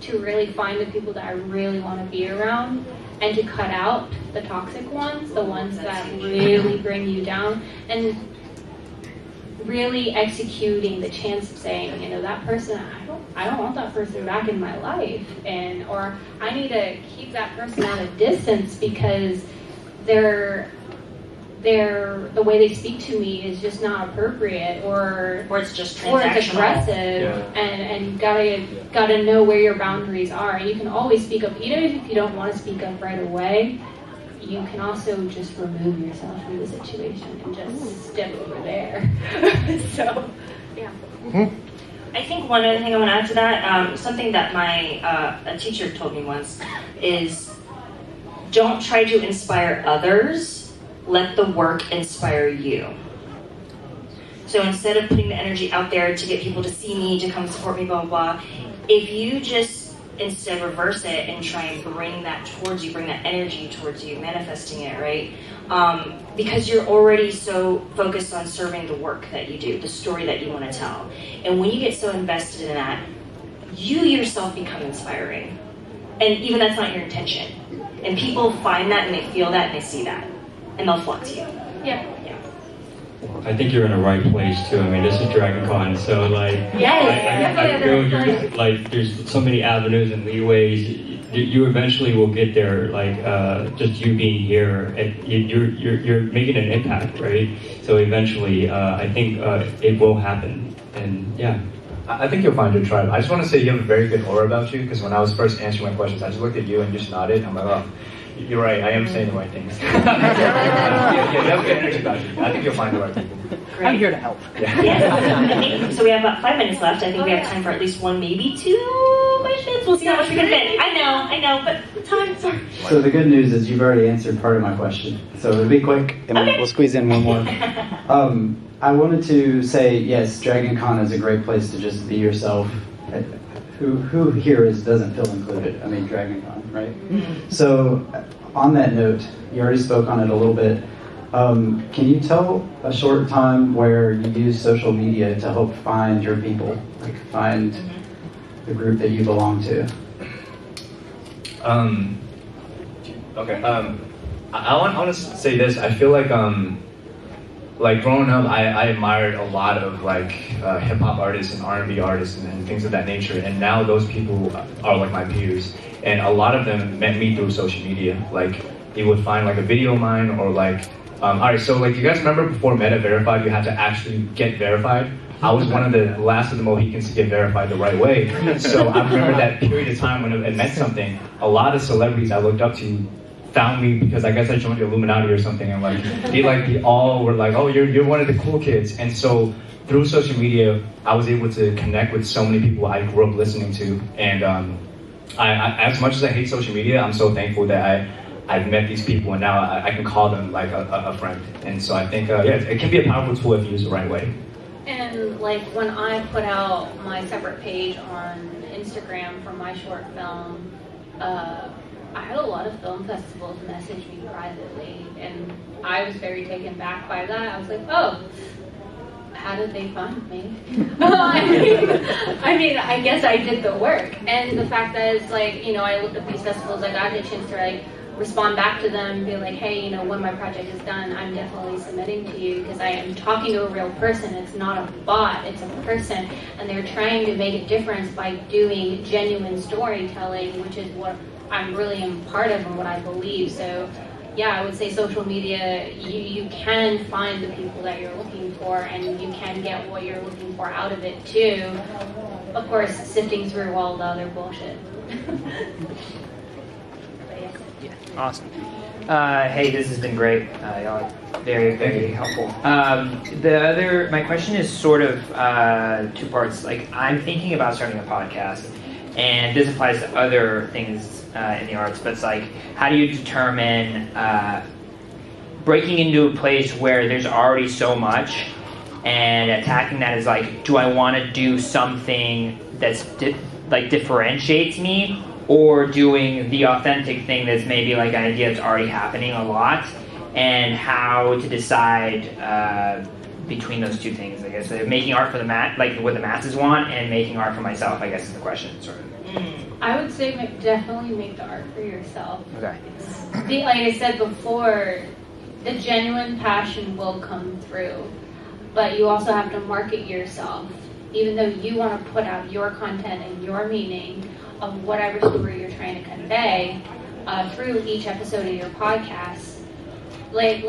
to really find the people that I really want to be around, and to cut out the toxic ones, the ones that really bring you down, and really executing the chance of saying, you know, that person, I don't want that person back in my life, and or I need to keep that person at a distance because the way they speak to me is just not appropriate, or it's just transactional, or it's aggressive, and gotta know where your boundaries are. And you can always speak up, even if you don't want to speak up right away. You can also just remove yourself from the situation and just step over there. So, yeah. I think one other thing I want to add to that, something that my a teacher told me once, is don't try to inspire others. Let the work inspire you. So instead of putting the energy out there to get people to see me, to come support me, blah, blah, blah, if you just instead reverse it and try and bring that towards you, bring that energy towards you, manifesting it, right? Because you're already so focused on serving the work that you do, the story that you want to tell. And when you get so invested in that, you yourself become inspiring. And even that's not your intention. And people find that and they feel that and they see that. And they'll flock to you. Yeah. I think you're in the right place too. I mean, this is Dragon Con, so like, I feel you're like, there's so many avenues and leeways. You eventually will get there. Like, just you being here, and you're making an impact, right? So eventually, I think it will happen. And yeah. I think you'll find your tribe. I just want to say you have a very good aura about you, because when I was first answering my questions, I just looked at you and just nodded. And I'm like, oh, you're right. I am saying the right things. Yeah, you have good energy about you. I think you'll find the right people. Great. I'm here to help. Yeah. So we have about 5 minutes left. I think we have time for at least 1, maybe 2 questions. We'll see how much we can fit. I know, but time. Sorry. So the good news is you've already answered part of my question. So it'll be quick, and we'll squeeze in one more. I wanted to say, yes, Dragon Con is a great place to just be yourself. Who here doesn't feel included? I mean, Dragon Con, right? So on that note, you already spoke on it a little bit. Can you tell a short time where you use social media to help find your people, like find the group that you belong to? Okay. I want to say this. I feel like growing up, I admired a lot of like hip hop artists and R&B artists and things of that nature. And now those people are like my peers. And a lot of them met me through social media. Like you would find like a video of mine, or like, all right, so like you guys remember before Meta Verified, you had to actually get verified? I was one of the last of the Mohicans to get verified the right way. So I remember that period of time when it meant something. A lot of celebrities I looked up to found me because I guess I joined the Illuminati or something, and like they all were like, oh, you're one of the cool kids. And so through social media, I was able to connect with so many people I grew up listening to. And I as much as I hate social media, I'm so thankful that I've met these people, and now I can call them like a friend. And so I think, it can be a powerful tool if used the right way. And like when I put out my separate page on Instagram for my short film, I had a lot of film festivals message me privately, and I was very taken back by that. I was like, oh, how did they find me? I mean, I guess I did the work. And the fact that it's like, I looked at these festivals, I got a chance to like respond back to them and be like, hey, when my project is done, I'm definitely submitting to you because I am talking to a real person. It's not a bot, it's a person. And they're trying to make a difference by doing genuine storytelling, which is what I'm really am part of and what I believe. So yeah, I would say social media, you can find the people that you're looking for, and you can get what you're looking for out of it too. Of course, sifting through all the other bullshit. Awesome. Hey, this has been great. Y'all are very, very helpful. My question is sort of 2 parts. Like, I'm thinking about starting a podcast, and this applies to other things in the arts, but it's like, how do you determine breaking into a place where there's already so much and attacking that is like, do I want to do something that's differentiates me, or doing the authentic thing that's maybe like an idea that's already happening a lot, and how to decide between those two things, I guess. Making art for the like what the masses want, and making art for myself, I guess is the question, sort of. I would say definitely make the art for yourself. Okay. Like I said before, the genuine passion will come through, but you also have to market yourself. Even though you want to put out your content and your meaning of whatever story you're trying to convey through each episode of your podcast, like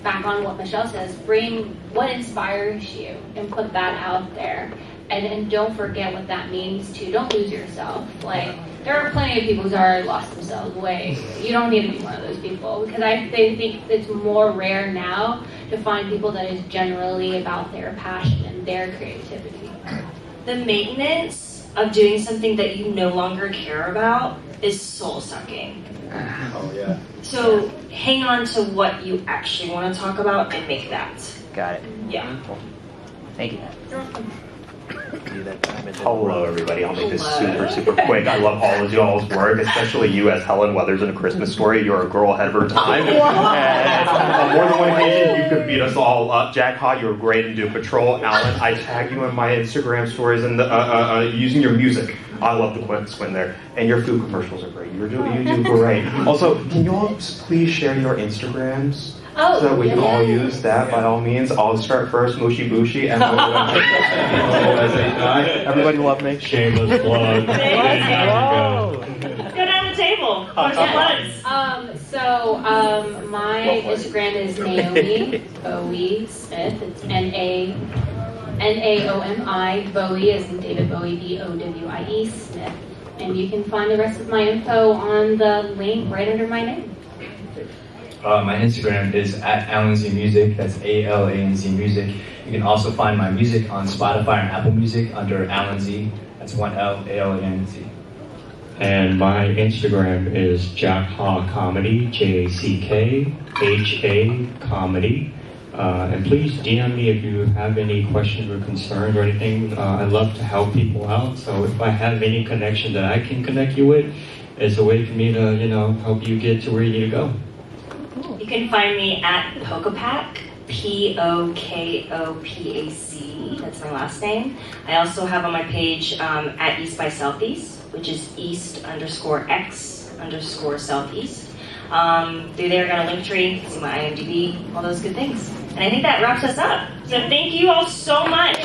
back on what Michelle says, bring what inspires you and put that out there. And don't forget what that means too. Don't lose yourself. Like, there are plenty of people who's already lost themselves way. You don't need to be one of those people, because I think it's more rare now to find people that is generally about their passion and their creativity. The maintenance of doing something that you no longer care about is soul-sucking. Oh, yeah. So hang on to what you actually want to talk about and make that. Got it. Yeah. Cool. Thank you. Hello, everybody. I'll make this super quick. I love all of y'all's work, especially you as Helen Weathers in A Christmas Story. You're a girl ahead of her time. And on more than one occasion, you could beat us all up. Jack Ha, you're great in Doom Patrol. Alan, I tag you in my Instagram stories and using your music. I love the Quinn there. And your food commercials are great. You do great. Also, can you all please share your Instagrams? Oh, so that we can all use that by all means. I'll start first, Mushy Bushy, and everybody love me. Shameless plug. Go down the table. What's the plugs? So my Instagram is Naomi Bowie Smith. It's Naomi Bowie, as in David Bowie, Bowie Smith. And you can find the rest of my info on the link right under my name. My Instagram is @AlanZMusic. That's ALANZ Music. You can also find my music on Spotify and Apple Music under Alan Z. That's 1L ALANZ. And my Instagram is Jack Ha Comedy, JACKHA Comedy. And please DM me if you have any questions or concerns or anything. I love to help people out. So if I have any connection that I can connect you with, it's a way for me to, help you get to where you need to go. You can find me at Pokopac, POKOPAC. That's my last name. I also have on my page at East by Southeast, which is East_X_Southeast. Through there, I got a link tree, see my IMDb, all those good things. And I think that wraps us up. So thank you all so much.